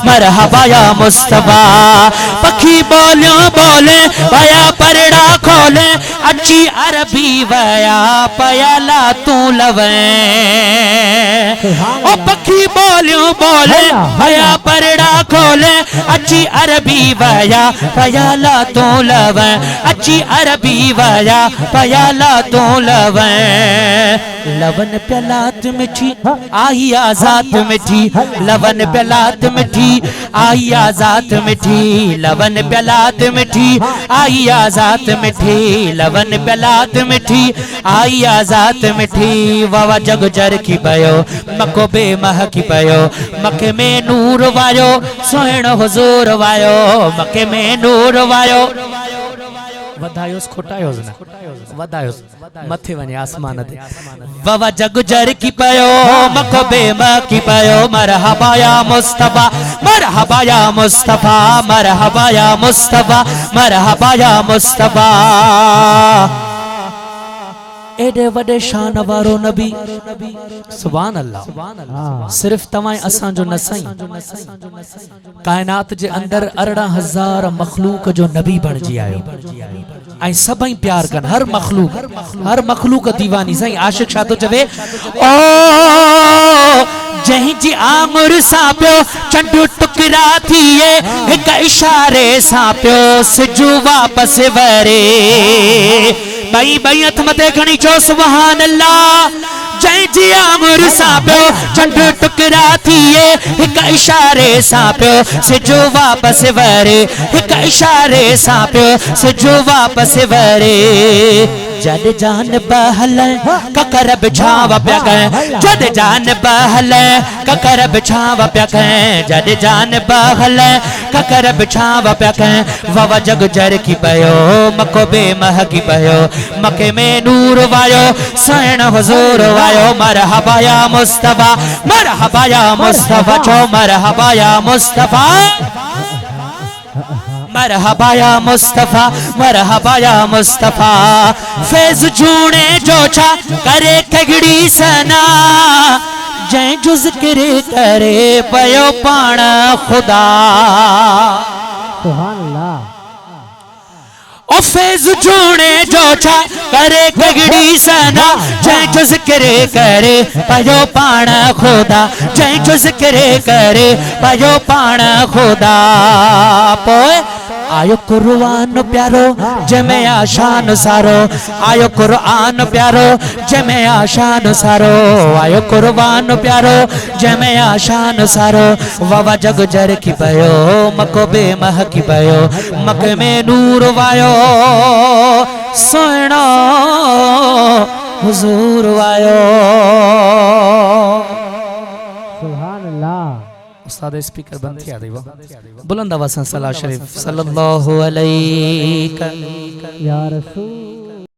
मरहबा या मुस्तफा। पखी बोलियो बोले वया परड़ा खोले अच्छी अरबी वया पयाला तू लवे। ओ पखी बोलियो बोले वया परड़ा खोले अच्छी अरबी वया पयाला तू लवे। अच्छी अरबी वया पयाला तू लवे। लवन प्यालात मिठी आई आजात मिठी। लवन प्यालात मिठी आई आजात मिठी। लवन प्यालात मिठी आई आजात मिठी। लवन प्यालात मिठी आई आजात मिठी। वावा जग जर की पयो मको बेमह की पयो मके में नूर वायो सोहण हुजूर वायो मके में नूर वायो। वधायोस खोटायोस ना वधायोस मथे वने आसमान ते। वावा जग जर की पयो मको बेमह की पयो मरहबा या मुस्तफा। मरहबा या मुस्तफा मरहबा या मुस्तफा मरहबा या मुस्तफा। एडे वडे शान वारो नबी सुभान अल्लाह। सिर्फ तवाए असां जो न सही कायनात जे अंदर 18,000 मखलूक जो नबी बणजी आयो ऐं सभई प्यार कन। हर मखलूक दीवानी सही आशिक छा तो चवे ओ जहीं जी आमुर सा पियो चंडू टुकरा थिए हिक इशारे सा पियो सिजू वापस वरे। बई बई हथ मथे खणी चो सुभान अल्लाह। जय जी आमुर सा पियो चंड टुकरा थिए हिक इशारे सा पियो सिजो वापस वरे। हिक इशारे सा पियो सिजो वापस वरे। जद जान बहल ककर बिछाव प्या गए। जद जान बहल ककर बिछाव प्या गए। जद जान बहल ककर बिछाव प्या गए। ववा जग जर की पयो मको बेमह की पयो मके में नूर वायो सैन हुजूर वायो। मरहबा या मुस्तफा मरहबा या मुस्तफा चो मरहबा या मुस्तफा। मरहबा या मुस्तफा मरहबा या मुस्तफा। फैज जूने जो छा करे कगड़ी सना जै जो जिक्र करे पयो पाण खुदा। सुभान अल्लाह। ओ फैज जूने जो छा करे कगड़ी सना जै जो जिक्र करे पयो पाण खुदा। जै जो जिक्र करे पयो पाण खुदा। पोए आयो कुरान प्यारो जमे आशान सारो। आयो कुरान प्यारो जमे आशान सारो। आयो कुरान प्यारो जमे आशान सारो। वावा जग जर की पयो मको बेमह की पयो मक में नूर वायो सोना हुजूर वायो। सुभान अल्लाह। उस्ताद स्पीकर बंद किया देवा बुलंद आवाज़ से सलात शरीफ सल्लल्लाहु अलैहि या रसूल।